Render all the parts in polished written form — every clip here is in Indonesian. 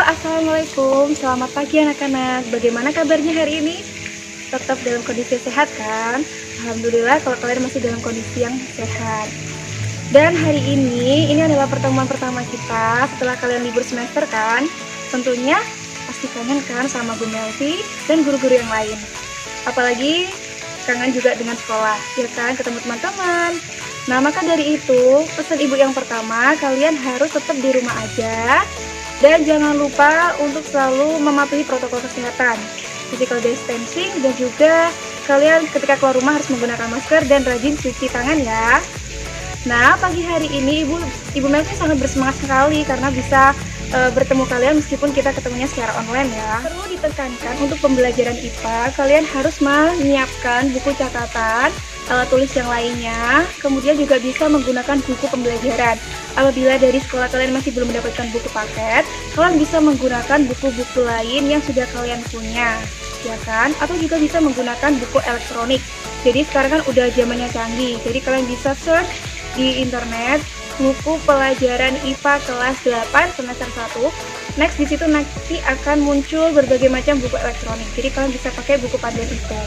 Assalamualaikum. Selamat pagi anak-anak. Bagaimana kabarnya hari ini? Tetap dalam kondisi sehat kan? Alhamdulillah kalau kalian masih dalam kondisi yang sehat. Dan hari ini adalah pertemuan pertama kita setelah kalian libur semester kan? Tentunya pasti kangen kan sama Bu Melvi dan guru-guru yang lain. Apalagi kangen juga dengan sekolah, ya kan? Ketemu teman-teman. Nah, maka dari itu, pesan ibu yang pertama, kalian harus tetap di rumah aja. Dan jangan lupa untuk selalu mematuhi protokol kesehatan, physical distancing, dan juga kalian ketika keluar rumah harus menggunakan masker dan rajin cuci tangan ya. Nah, pagi hari ini Ibu Melvi sangat bersemangat sekali karena bisa bertemu kalian meskipun kita ketemunya secara online ya. Perlu ditekankan untuk pembelajaran IPA, kalian harus menyiapkan buku catatan, alat tulis yang lainnya, kemudian juga bisa menggunakan buku pembelajaran. Apabila dari sekolah kalian masih belum mendapatkan buku paket, kalian bisa menggunakan buku-buku lain yang sudah kalian punya, ya kan? Atau juga bisa menggunakan buku elektronik. Jadi sekarang kan udah zamannya canggih, jadi kalian bisa search di internet buku pelajaran IPA kelas 8 semester 1. Next di situ nanti akan muncul berbagai macam buku elektronik. Jadi kalian bisa pakai buku panduan itu.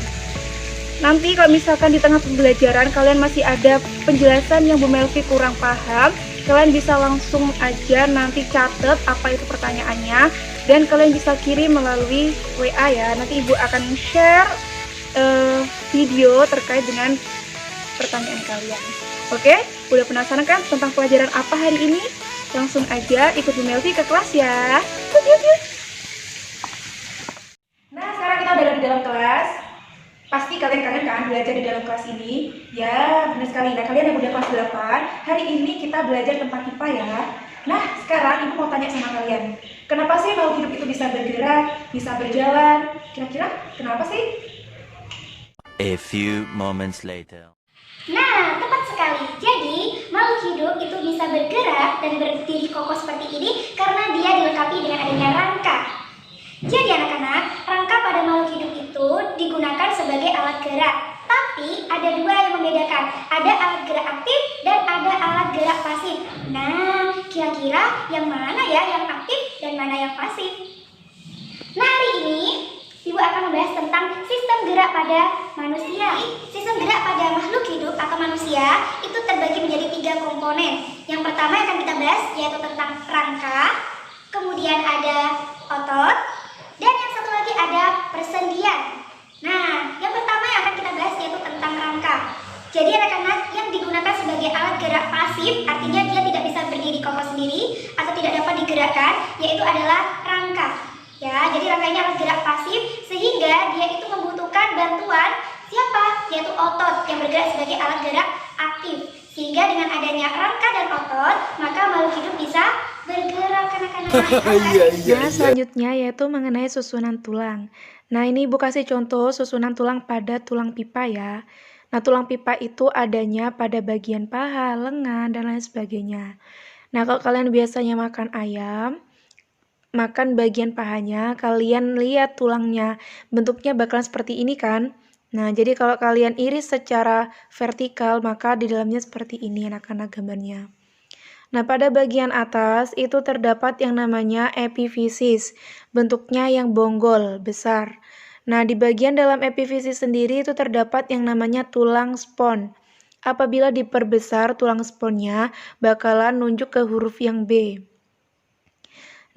Nanti kalau misalkan di tengah pembelajaran kalian masih ada penjelasan yang Bu Melvi kurang paham, kalian bisa langsung aja nanti catat apa itu pertanyaannya dan kalian bisa kirim melalui WA ya. Nanti Ibu akan share video terkait dengan pertanyaan kalian. Oke, udah penasaran kan tentang pelajaran apa hari ini? Langsung aja ikut Bu Melvi ke kelas ya. Nah, sekarang kita udah di dalam kelas. Pasti kalian kangen kan belajar di dalam kelas ini? Ya, benar sekali. Nah, kalian yang udah kelas 8, hari ini kita belajar tentang IPA ya. Nah, sekarang Ibu mau tanya sama kalian. Kenapa sih makhluk hidup itu bisa bergerak, bisa berjalan? Kira-kira kenapa sih? A few moments later. Nah, tepat sekali. Jadi, makhluk hidup itu bisa bergerak dan berdiri kokoh seperti ini karena dia dilengkapi dengan adanya rangka. Jadi anak-anak, rangka pada makhluk hidup itu digunakan sebagai alat gerak. Tapi ada dua yang membedakan. Ada alat gerak aktif dan ada alat gerak pasif. Nah, kira-kira yang mana ya yang aktif dan mana yang pasif? Nah, hari ini Ibu akan membahas tentang sistem gerak pada manusia. Sistem gerak pada makhluk hidup atau manusia itu terbagi menjadi 3 komponen. Yang pertama yang akan kita bahas yaitu tentang rangka, kemudian ada otot, dan yang satu lagi ada persendian. Nah, yang pertama yang akan kita bahas yaitu tentang rangka. Jadi anak-anak yang digunakan sebagai alat gerak pasif, artinya dia tidak bisa berdiri kokoh sendiri atau tidak dapat digerakkan, yaitu adalah rangka. Ya, jadi rangka ini alat gerak pasif sehingga dia itu membutuhkan bantuan siapa? Yaitu otot yang bergerak sebagai alat gerak aktif. Sehingga dengan adanya rangka dan otot, maka makhluk hidup bisa bergerak anak-anak. Nah, selanjutnya yaitu mengenai susunan tulang. Nah, ini Ibu kasih contoh susunan tulang pada tulang pipa ya. Nah, tulang pipa itu adanya pada bagian paha, lengan, dan lain sebagainya. Nah, kalau kalian biasanya makan ayam, makan bagian pahanya, kalian lihat tulangnya, bentuknya bakalan seperti ini kan? Nah, jadi kalau kalian iris secara vertikal, maka di dalamnya seperti ini anak-anak gambarnya. Nah, pada bagian atas itu terdapat yang namanya epifisis, bentuknya yang bonggol, besar. Nah, di bagian dalam epifisis sendiri itu terdapat yang namanya tulang spons. Apabila diperbesar tulang sponnya, bakalan nunjuk ke huruf yang B.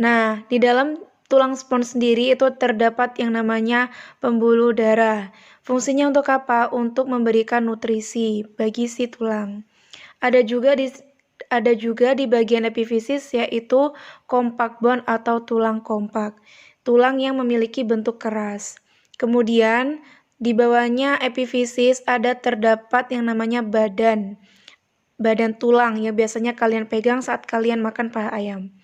Nah, di dalam tulang spons sendiri itu terdapat yang namanya pembuluh darah. Fungsinya untuk apa? Untuk memberikan nutrisi bagi si tulang. Ada juga di bagian epifisis yaitu compact bone atau tulang kompak. Tulang yang memiliki bentuk keras. Kemudian di bawahnya epifisis terdapat yang namanya badan tulang yang biasanya kalian pegang saat kalian makan paha ayam.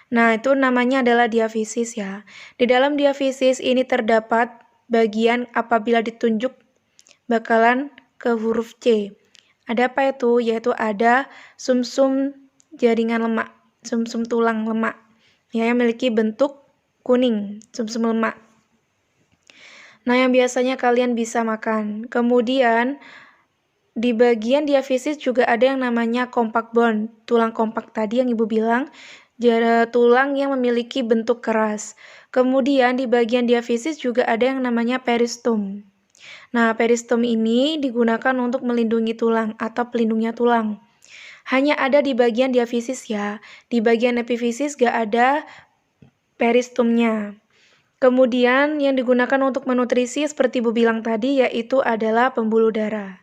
Nah, itu namanya adalah diafisis ya. Di dalam diafisis ini terdapat bagian apabila ditunjuk bakalan ke huruf C. Ada apa itu? Yaitu ada sumsum jaringan lemak, sumsum tulang lemak ya, yang memiliki bentuk kuning, sumsum lemak. Nah, yang biasanya kalian bisa makan. Kemudian di bagian diafisis juga ada yang namanya compact bone, tulang kompak tadi yang Ibu bilang. tulang yang memiliki bentuk keras. Kemudian di bagian diafisis juga ada yang namanya peristom. Nah, peristom ini digunakan untuk melindungi tulang atau pelindungnya tulang. Hanya ada di bagian diafisis ya. Di bagian epifisis gak ada peristomnya. Kemudian yang digunakan untuk menutrisi seperti Bu bilang tadi yaitu adalah pembuluh darah.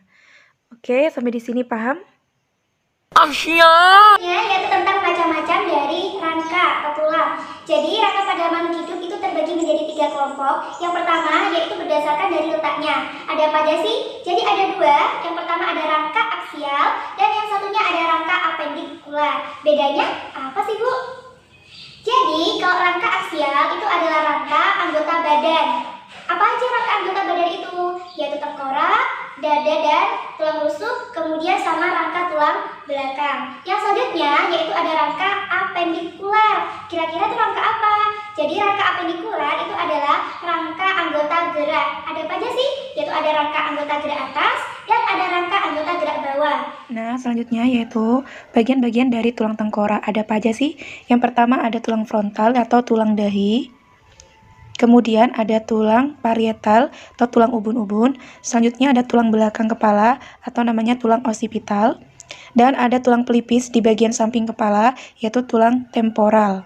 Oke, sampai di sini paham? Yaitu tentang macam-macam dari rangka atau tulang. Jadi rangka pada makhluk hidup itu terbagi menjadi 3 kelompok. Yang pertama yaitu berdasarkan dari letaknya. Ada apa aja sih? Jadi ada 2. Yang pertama ada rangka aksial dan yang satunya ada rangka apendikular. Bedanya apa sih Bu? Jadi kalau rangka aksial itu adalah rangka anggota badan. Apa aja rangka anggota badan itu? Yaitu tengkorak, dada dan tulang rusuk, kemudian sama rangka tulang belakang. Yang selanjutnya yaitu ada rangka apendikular. Kira-kira itu rangka apa? Jadi rangka apendikular itu adalah rangka anggota gerak. Ada apa aja sih? Yaitu ada rangka anggota gerak atas dan ada rangka anggota gerak bawah. Nah, selanjutnya yaitu bagian-bagian dari tulang tengkorak. Ada apa aja sih? Yang pertama ada tulang frontal atau tulang dahi. Kemudian ada tulang parietal atau tulang ubun-ubun. Selanjutnya ada tulang belakang kepala atau namanya tulang occipital. Dan ada tulang pelipis di bagian samping kepala yaitu tulang temporal.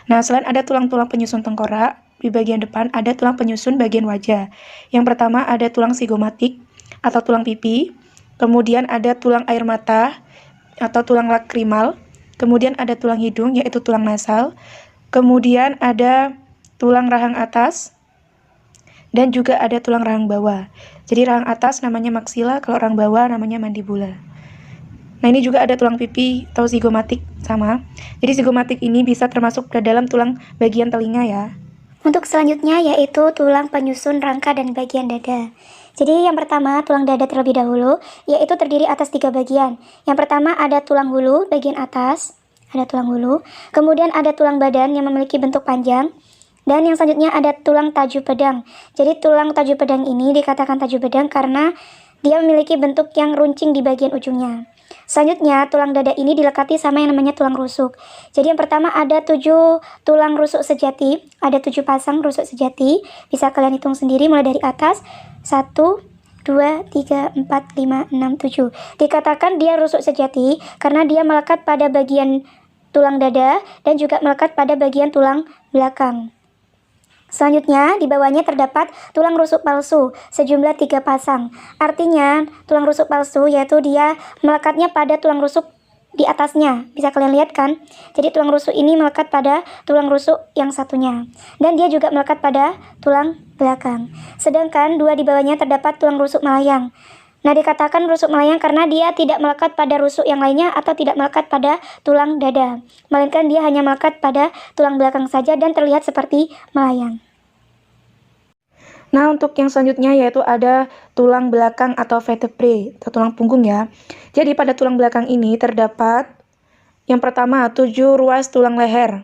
Nah, selain ada tulang-tulang penyusun tengkorak, di bagian depan ada tulang penyusun bagian wajah. Yang pertama ada tulang sigomatik atau tulang pipi. Kemudian ada tulang air mata atau tulang lakrimal. Kemudian ada tulang hidung yaitu tulang nasal. Kemudian ada tulang rahang atas, dan juga ada tulang rahang bawah. Jadi rahang atas namanya maksila, kalau rahang bawah namanya mandibula. Nah, ini juga ada tulang pipi atau zigomatik sama. Jadi zigomatik ini bisa termasuk ke dalam tulang bagian telinga ya. Untuk selanjutnya yaitu tulang penyusun rangka dan bagian dada. Jadi yang pertama tulang dada terlebih dahulu, yaitu terdiri atas 3 bagian. Yang pertama ada tulang hulu bagian atas, ada tulang hulu. Kemudian ada tulang badan yang memiliki bentuk panjang. Dan yang selanjutnya ada tulang taju pedang. Jadi tulang taju pedang ini dikatakan taju pedang karena dia memiliki bentuk yang runcing di bagian ujungnya. Selanjutnya tulang dada ini dilekati sama yang namanya tulang rusuk. Jadi yang pertama ada 7 tulang rusuk sejati. Ada 7 pasang rusuk sejati. Bisa kalian hitung sendiri mulai dari atas. 1, 2, 3, 4, 5, 6, 7. Dikatakan dia rusuk sejati karena dia melekat pada bagian tulang dada dan juga melekat pada bagian tulang belakang. Selanjutnya, di bawahnya terdapat tulang rusuk palsu, sejumlah 3 pasang. Artinya, tulang rusuk palsu yaitu dia melekatnya pada tulang rusuk di atasnya. Bisa kalian lihat kan? Jadi tulang rusuk ini melekat pada tulang rusuk yang satunya. Dan dia juga melekat pada tulang belakang. Sedangkan 2 di bawahnya terdapat tulang rusuk melayang. Nah, dikatakan rusuk melayang karena dia tidak melekat pada rusuk yang lainnya atau tidak melekat pada tulang dada. Melainkan dia hanya melekat pada tulang belakang saja dan terlihat seperti melayang. Nah, untuk yang selanjutnya yaitu ada tulang belakang atau vertebrae atau tulang punggung ya. Jadi pada tulang belakang ini terdapat yang pertama 7 ruas tulang leher.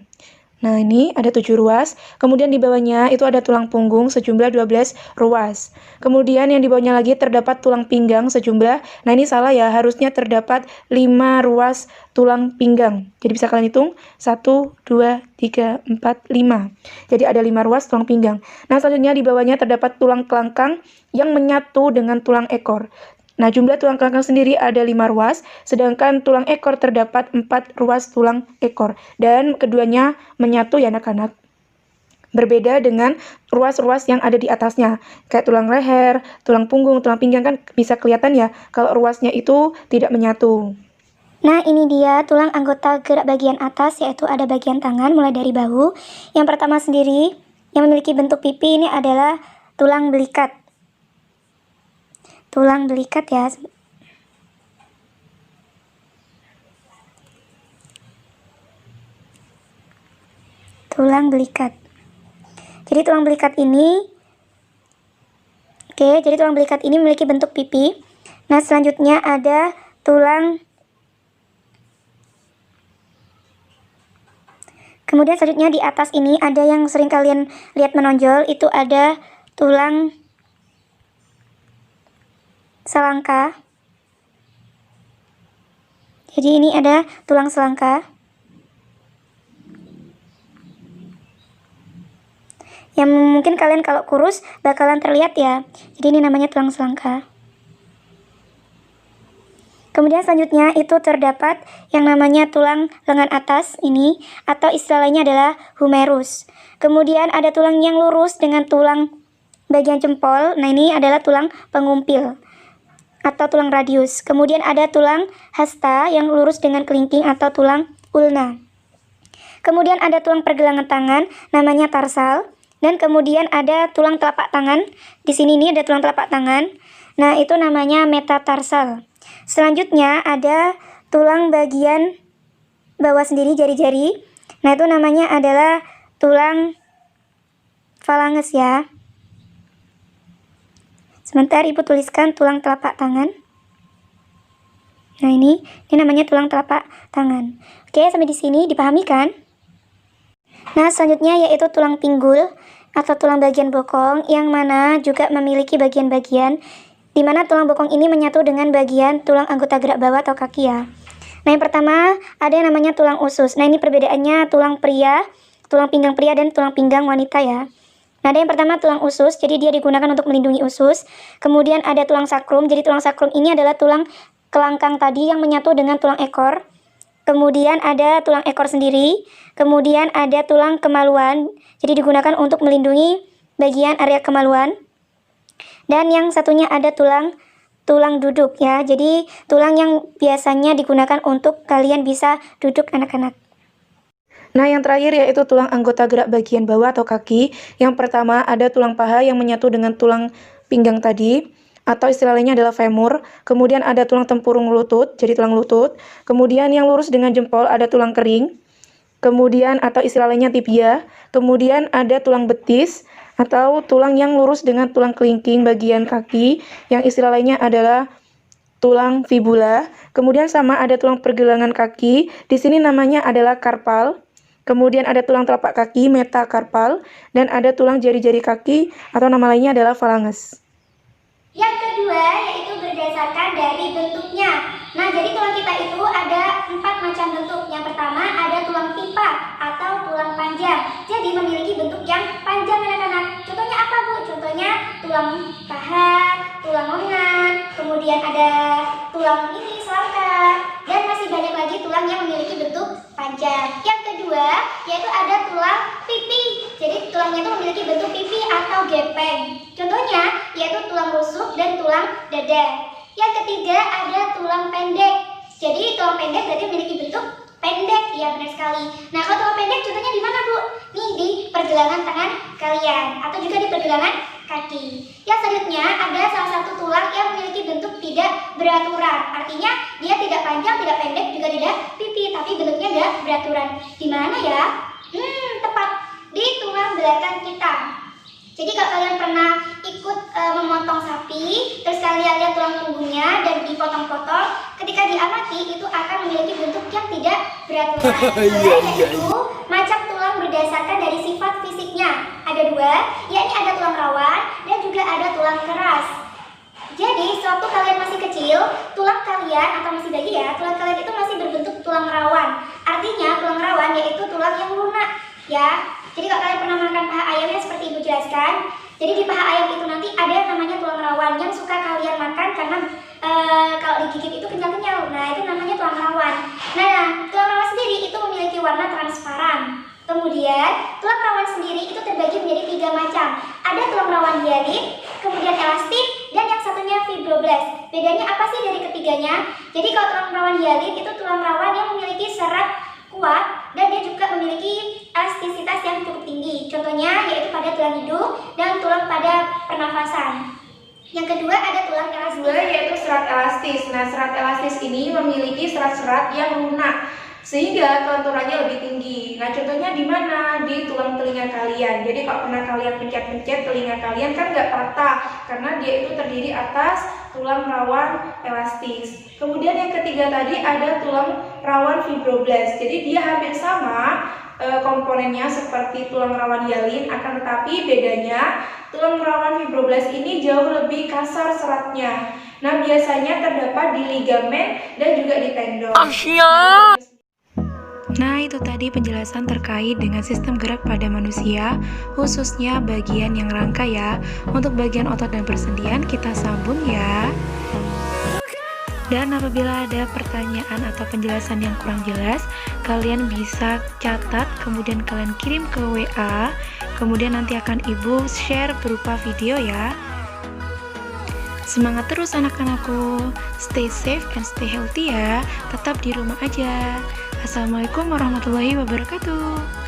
Nah, ini ada 7 ruas. Kemudian di bawahnya itu ada tulang punggung sejumlah 12 ruas. Kemudian yang di bawahnya lagi terdapat tulang pinggang sejumlah, nah ini salah ya, harusnya terdapat 5 ruas tulang pinggang. Jadi bisa kalian hitung, 1, 2, 3, 4, 5. Jadi ada 5 ruas tulang pinggang. Nah, selanjutnya di bawahnya terdapat tulang kelangkang yang menyatu dengan tulang ekor. Nah, jumlah tulang kelangkang sendiri ada 5 ruas, sedangkan tulang ekor terdapat 4 ruas tulang ekor. Dan keduanya menyatu ya anak-anak. Berbeda dengan ruas-ruas yang ada di atasnya. Kayak tulang leher, tulang punggung, tulang pinggang kan bisa kelihatan ya kalau ruasnya itu tidak menyatu. Nah, ini dia tulang anggota gerak bagian atas, yaitu ada bagian tangan mulai dari bahu. Yang pertama sendiri yang memiliki bentuk pipi ini adalah tulang belikat. Tulang belikat ya. Tulang belikat. Jadi tulang belikat ini jadi tulang belikat ini memiliki bentuk pipi. Nah, selanjutnya ada tulang. Kemudian selanjutnya di atas ini ada yang sering kalian lihat menonjol, itu ada tulang selangka. Jadi ini ada tulang selangka. yang mungkin kalian kalau kurus bakalan terlihat ya. Jadi ini namanya tulang selangka. Kemudian selanjutnya itu terdapat yang namanya tulang lengan atas ini, atau istilahnya adalah humerus. Kemudian ada tulang yang lurus dengan tulang bagian jempol. Nah ini adalah tulang pengumpil atau tulang radius. Kemudian ada tulang hasta yang lurus dengan kelingking atau tulang ulna. Kemudian ada tulang pergelangan tangan namanya tarsal. Dan kemudian ada tulang telapak tangan. Di sini nih ada tulang telapak tangan. Nah itu namanya metatarsal. Selanjutnya ada tulang bagian bawah sendiri, jari-jari. Nah itu namanya adalah tulang falanges ya. Sebentar ibu tuliskan tulang telapak tangan. Nah ini namanya tulang telapak tangan. Oke, sampai di sini dipahami kan? Nah selanjutnya yaitu tulang pinggul atau tulang bagian bokong, yang mana juga memiliki bagian-bagian di mana tulang bokong ini menyatu dengan bagian tulang anggota gerak bawah atau kaki ya. Nah yang pertama ada yang namanya tulang usus. Nah ini perbedaannya tulang pria, tulang pinggang pria dan tulang pinggang wanita ya. Nah ada yang pertama tulang usus, jadi dia digunakan untuk melindungi usus. Kemudian ada tulang sakrum, jadi tulang sakrum ini adalah tulang kelangkang tadi yang menyatu dengan tulang ekor. Kemudian ada tulang ekor sendiri. Kemudian ada tulang kemaluan, jadi digunakan untuk melindungi bagian area kemaluan. Dan yang satunya ada tulang duduk ya. Jadi tulang yang biasanya digunakan untuk kalian bisa duduk anak-anak. Nah, yang terakhir yaitu tulang anggota gerak bagian bawah atau kaki. Yang pertama ada tulang paha yang menyatu dengan tulang pinggang tadi, atau istilahnya adalah femur. Kemudian ada tulang tempurung lutut, jadi tulang lutut. Kemudian yang lurus dengan jempol ada tulang kering. Kemudian atau istilahnya tibia. Kemudian ada tulang betis atau tulang yang lurus dengan tulang kelingking bagian kaki, yang istilah lainnya adalah tulang fibula. Kemudian sama ada tulang pergelangan kaki, di sini namanya adalah karpal. Kemudian ada tulang telapak kaki, metakarpal, dan ada tulang jari-jari kaki atau nama lainnya adalah falanges. Yang kedua yaitu berdasarkan dari bentuknya. Nah jadi tulang kita itu ada 4 macam bentuk. Yang pertama ada tulang pipa atau tulang panjang. Jadi memiliki bentuk yang panjang anak-anak. Contohnya apa Bu? Contohnya tulang paha, tulang lengan, kemudian ada tulang ini selangka, dan masih banyak lagi tulang yang memiliki bentuk panjang. Yang kedua yaitu ada tulang pipi. Jadi tulangnya itu memiliki bentuk pipi atau gepeng. Contohnya yaitu tulang rusuk dan tulang dada. Yang ketiga ada tulang pendek. Jadi tulang pendek berarti memiliki bentuk pendek, ya benar sekali. Nah kalau tulang pendek contohnya di mana Bu? Nih di pergelangan tangan kalian atau juga di pergelangan kaki. Yang selanjutnya ada salah satu tulang yang memiliki bentuk tidak beraturan. Artinya dia tidak panjang, tidak pendek, juga tidak pipi, tapi bentuknya tidak beraturan. Di mana ya? Tepat di tulang belakang kita. Jadi kalau kalian pernah ikut memotong sapi, terus kalian lihat tulang punggungnya dan dipotong-potong, ketika diamati itu akan memiliki bentuk yang tidak beraturan. Yaitu macam tulang berdasarkan dari sifat fisiknya. Ada 2, yakni ada tulang rawan dan juga ada tulang keras. Jadi sewaktu kalian masih kecil, tulang kalian atau masih bayi ya, tulang kalian itu masih berbentuk tulang rawan. Artinya tulang rawan yaitu tulang yang lunak ya. Jadi kalau kalian pernah makan paha ayamnya seperti ibu jelaskan, jadi di paha ayam itu nanti ada yang namanya tulang rawan yang suka kalian makan karena kalau digigit itu kenyal-kenyal. Nah itu namanya tulang rawan. Nah tulang rawan sendiri itu memiliki warna transparan. Kemudian tulang rawan sendiri itu terbagi menjadi 3 macam. Ada tulang rawan hyaline, kemudian elastik, dan yang satunya fibroblast. Bedanya apa sih dari ketiganya? Jadi kalau tulang rawan hyaline itu tulang rawan yang memiliki serat kuat dan dia juga memiliki elastisitas yang cukup tinggi. Contohnya yaitu pada tulang hidung dan tulang pada pernafasan. Yang kedua ada tulang elastis. Yaitu serat elastis. Nah, serat elastis ini memiliki serat-serat yang lunak sehingga kelenturannya lebih tinggi. Nah, contohnya di mana? Di tulang telinga kalian. Jadi kalau pernah kalian pencet-pencet telinga kalian kan nggak patah karena dia itu terdiri atas tulang rawan elastis. Kemudian yang ketiga tadi ada tulang rawan fibroblast. Jadi dia hampir sama komponennya seperti tulang rawan hyaline, akan tetapi bedanya tulang rawan fibroblast ini jauh lebih kasar seratnya. Nah, biasanya terdapat di ligamen dan juga di tendon. Nah, itu tadi penjelasan terkait dengan sistem gerak pada manusia, khususnya bagian yang rangka ya. Untuk bagian otot dan persendian kita sambung ya. Dan apabila ada pertanyaan atau penjelasan yang kurang jelas, kalian bisa catat, kemudian kalian kirim ke WA, kemudian nanti akan Ibu share berupa video ya. Semangat terus anak-anakku, stay safe and stay healthy ya, tetap di rumah aja. Assalamualaikum warahmatullahi wabarakatuh.